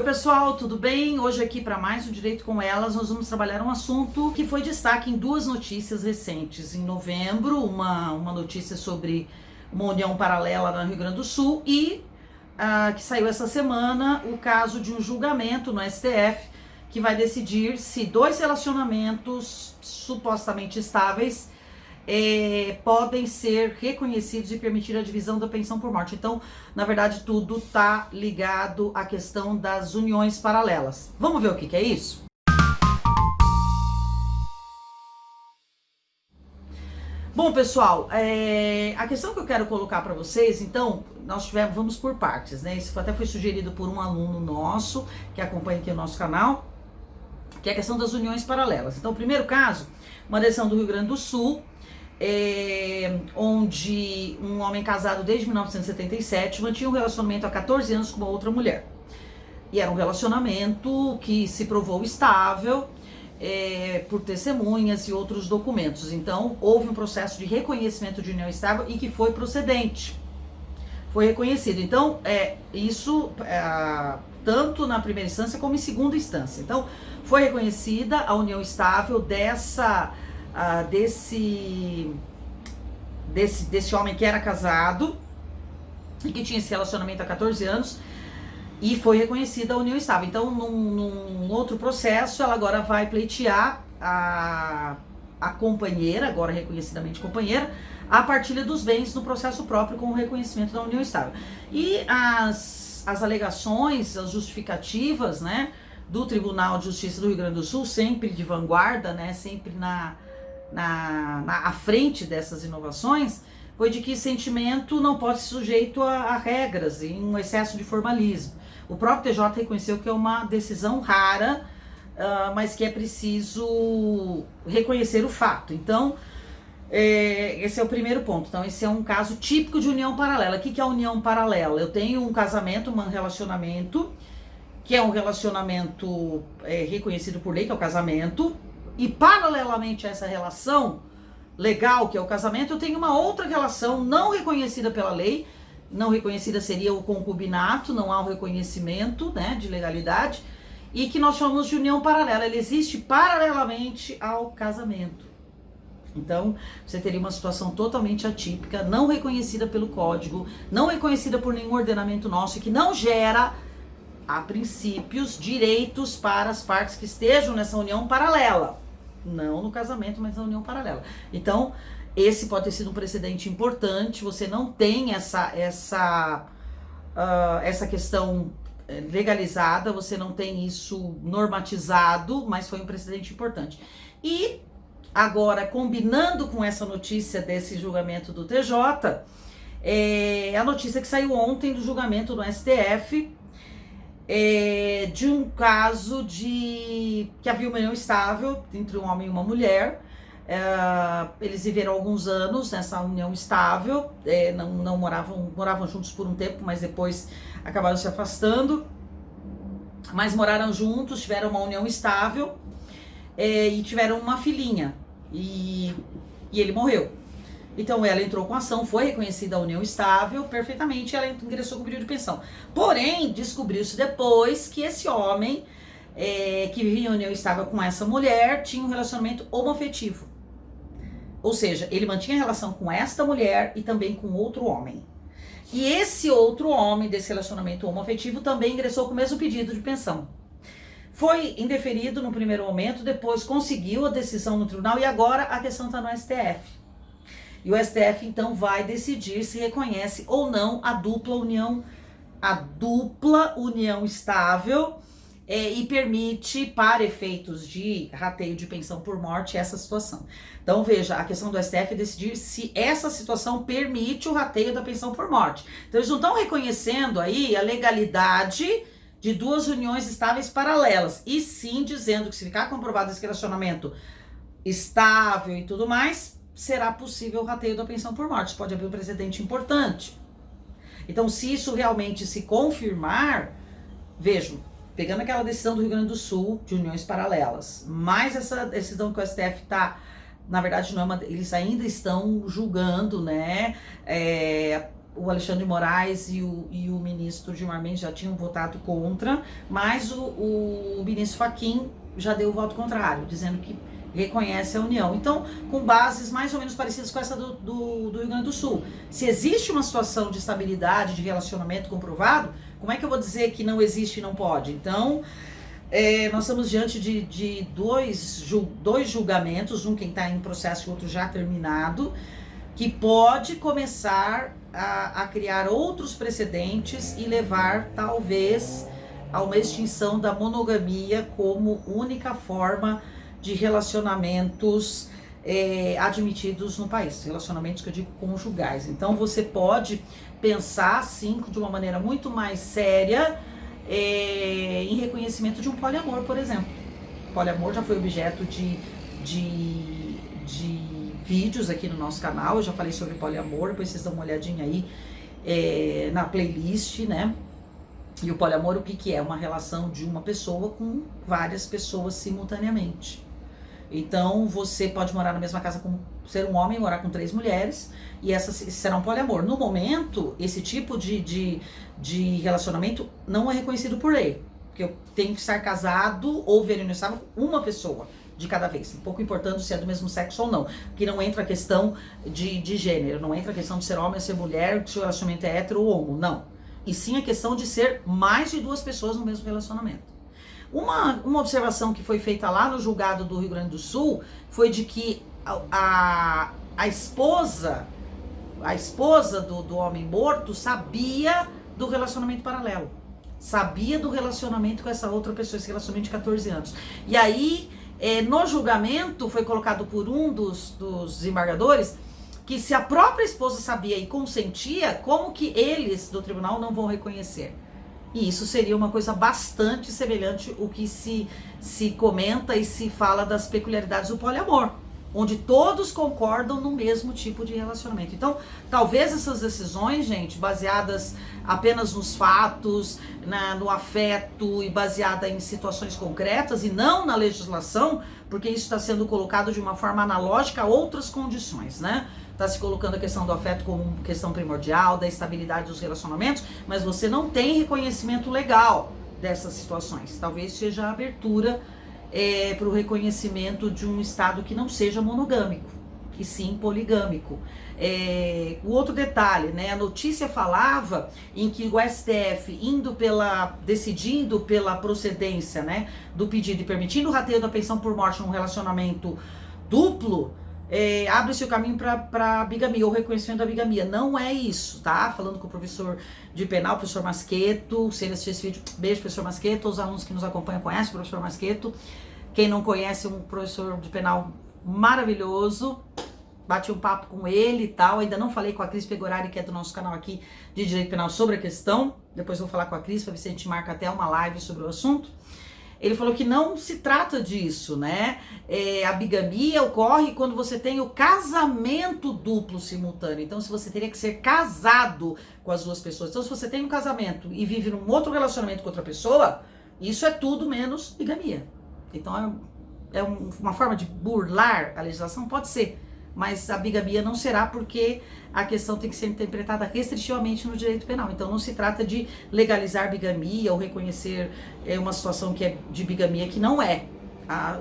pessoal, tudo bem? Hoje aqui para mais um Direito com Elas, nós vamos trabalhar um assunto que foi destaque em duas notícias recentes. Em novembro, uma notícia sobre uma união paralela no Rio Grande do Sul e que saiu essa semana o caso de um julgamento no STF que vai decidir se dois relacionamentos supostamente estáveis podem ser reconhecidos e permitir a divisão da pensão por morte. Então, na verdade, tudo está ligado à questão das uniões paralelas. Vamos ver o que é isso? Bom, pessoal, a questão que eu quero colocar para vocês, então, vamos por partes, né? Isso até foi sugerido por um aluno nosso, que acompanha aqui o nosso canal, que é a questão das uniões paralelas. Então, o primeiro caso, uma decisão do Rio Grande do Sul, onde um homem casado desde 1977 mantinha um relacionamento há 14 anos com uma outra mulher. E era um relacionamento que se provou estável por testemunhas e outros documentos. Então, houve um processo de reconhecimento de união estável e que foi procedente. Foi reconhecido. Então, isso tanto na primeira instância como em segunda instância. Então, foi reconhecida a união estável desse homem que era casado e que tinha esse relacionamento há 14 anos e foi reconhecida a união estável. Então, num outro processo, ela agora vai pleitear a companheira, agora reconhecidamente companheira, a partilha dos bens no processo próprio com o reconhecimento da união estável. E as alegações, as justificativas, né, do Tribunal de Justiça do Rio Grande do Sul, sempre de vanguarda, né, sempre à frente dessas inovações, foi de que sentimento não pode ser sujeito a regras e um excesso de formalismo. O próprio TJ reconheceu que é uma decisão rara, mas que é preciso reconhecer o fato. Então, esse é o primeiro ponto. Então, esse é um caso típico de união paralela. O que é a união paralela? Eu tenho um casamento, um relacionamento, que é um relacionamento reconhecido por lei, que é o casamento, e paralelamente a essa relação legal, que é o casamento, eu tenho uma outra relação não reconhecida pela lei. Não reconhecida seria o concubinato, não há um reconhecimento, né, de legalidade, e que nós chamamos de união paralela. Ela existe paralelamente ao casamento. Então, você teria uma situação totalmente atípica, não reconhecida pelo código, não reconhecida por nenhum ordenamento nosso, e que não gera, a princípios, direitos para as partes que estejam nessa união paralela. Não no casamento, mas na união paralela. Então, esse pode ter sido um precedente importante. Você não tem essa questão legalizada, você não tem isso normatizado, mas foi um precedente importante. E agora, combinando com essa notícia desse julgamento do TJ, a notícia que saiu ontem do julgamento do STF, de um caso que havia uma união estável entre um homem e uma mulher. Eles viveram alguns anos nessa união estável, não moravam juntos por um tempo, mas depois acabaram se afastando, mas moraram juntos, tiveram uma união estável e tiveram uma filhinha, e ele morreu. Então ela entrou com ação, foi reconhecida a união estável perfeitamente, ela ingressou com pedido de pensão. Porém, descobriu-se depois que esse homem que vivia em união estável com essa mulher tinha um relacionamento homoafetivo. Ou seja, ele mantinha relação com esta mulher e também com outro homem. E esse outro homem desse relacionamento homoafetivo também ingressou com o mesmo pedido de pensão. Foi indeferido no primeiro momento, depois conseguiu a decisão no tribunal e agora a questão está no STF. E o STF então vai decidir se reconhece ou não a dupla união estável e permite, para efeitos de rateio de pensão por morte, essa situação. Então veja, a questão do STF é decidir se essa situação permite o rateio da pensão por morte. Então eles não estão reconhecendo aí a legalidade de duas uniões estáveis paralelas, e sim dizendo que se ficar comprovado esse relacionamento estável e tudo mais, será possível o rateio da pensão por morte. Isso pode abrir um precedente importante. Então, se isso realmente se confirmar, vejam, pegando aquela decisão do Rio Grande do Sul de uniões paralelas, mais essa decisão que o STF está, na verdade, não é eles ainda estão julgando, né, o Alexandre de Moraes e o ministro Gilmar Mendes já tinham votado contra, mas o ministro Fachin já deu o voto contrário, dizendo que reconhece a união. Então, com bases mais ou menos parecidas com essa do Rio Grande do Sul. Se existe uma situação de estabilidade, de relacionamento comprovado, como é que eu vou dizer que não existe e não pode? Então, nós estamos diante de dois julgamentos, um quem está em processo e o outro já terminado, que pode começar a criar outros precedentes e levar, talvez, a uma extinção da monogamia como única forma de relacionamentos admitidos no país, relacionamentos que eu digo conjugais. Então você pode pensar, sim, de uma maneira muito mais séria em reconhecimento de um poliamor, por exemplo. Poliamor já foi objeto de vídeos aqui no nosso canal, eu já falei sobre poliamor, depois vocês dão uma olhadinha aí na playlist, né? E o poliamor, o que é? Uma relação de uma pessoa com várias pessoas simultaneamente. Então, você pode morar na mesma casa com ser um homem, morar com 3 mulheres, e esse será um poliamor. No momento, esse tipo de relacionamento não é reconhecido por lei, porque eu tenho que estar casado ou verificado com uma pessoa de cada vez, um pouco importando se é do mesmo sexo ou não, que não entra a questão de gênero, não entra a questão de ser homem ou ser mulher, se o relacionamento é hétero ou homo, não. E sim a questão de ser mais de 2 pessoas no mesmo relacionamento. Uma observação que foi feita lá no julgado do Rio Grande do Sul foi de que a esposa do homem morto sabia do relacionamento paralelo, sabia do relacionamento com essa outra pessoa, esse relacionamento de 14 anos. E aí, no julgamento, foi colocado por um dos desembargadores que se a própria esposa sabia e consentia, como que eles do tribunal não vão reconhecer? E isso seria uma coisa bastante semelhante ao que se comenta e se fala das peculiaridades do poliamor, onde todos concordam no mesmo tipo de relacionamento. Então, talvez essas decisões, gente, baseadas apenas nos fatos, no afeto e baseada em situações concretas e não na legislação, porque isso está sendo colocado de uma forma analógica a outras condições, né? Está se colocando a questão do afeto como questão primordial, da estabilidade dos relacionamentos, mas você não tem reconhecimento legal dessas situações. Talvez seja a abertura para o reconhecimento de um estado que não seja monogâmico, e sim poligâmico. O outro detalhe, né, a notícia falava em que o STF decidindo pela procedência, né, do pedido e permitindo o rateio da pensão por morte num relacionamento duplo, abre-se o caminho para bigamia, ou reconhecimento da bigamia. Não é isso, tá? Falando com o professor de penal, o professor Masqueto. Se ele assistir esse vídeo, beijo, professor Masqueto. Os alunos que nos acompanham conhecem o professor Masqueto. Quem não conhece, um professor de penal maravilhoso. Bati um papo com ele e tal. Ainda não falei com a Cris Pegorari, que é do nosso canal aqui de Direito Penal, sobre a questão. Depois vou falar com a Cris para ver se a gente marca até uma live sobre o assunto. Ele falou que não se trata disso, né? A bigamia ocorre quando você tem o casamento duplo simultâneo. Então, se você teria que ser casado com as 2 pessoas. Então, se você tem um casamento e vive num outro relacionamento com outra pessoa, isso é tudo menos bigamia. Então, uma forma de burlar a legislação? Pode ser. Mas a bigamia não será, porque a questão tem que ser interpretada restritivamente no direito penal. Então não se trata de legalizar bigamia ou reconhecer uma situação que é de bigamia, que não é.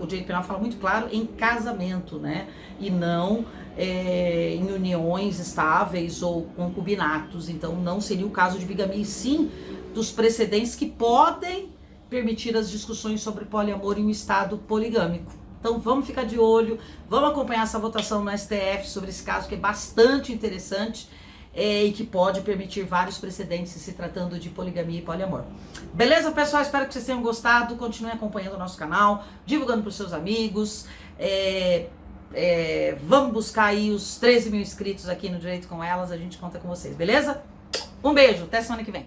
O direito penal fala muito claro em casamento, né? E não em uniões estáveis ou concubinatos. Então não seria o caso de bigamia, e sim dos precedentes que podem permitir as discussões sobre poliamor em um estado poligâmico. Então vamos ficar de olho, vamos acompanhar essa votação no STF sobre esse caso, que é bastante interessante e que pode permitir vários precedentes se tratando de poligamia e poliamor. Beleza, pessoal? Espero que vocês tenham gostado. Continuem acompanhando o nosso canal, divulgando para os seus amigos. Vamos buscar aí os 13 mil inscritos aqui no Direito com Elas. A gente conta com vocês, beleza? Um beijo, até semana que vem.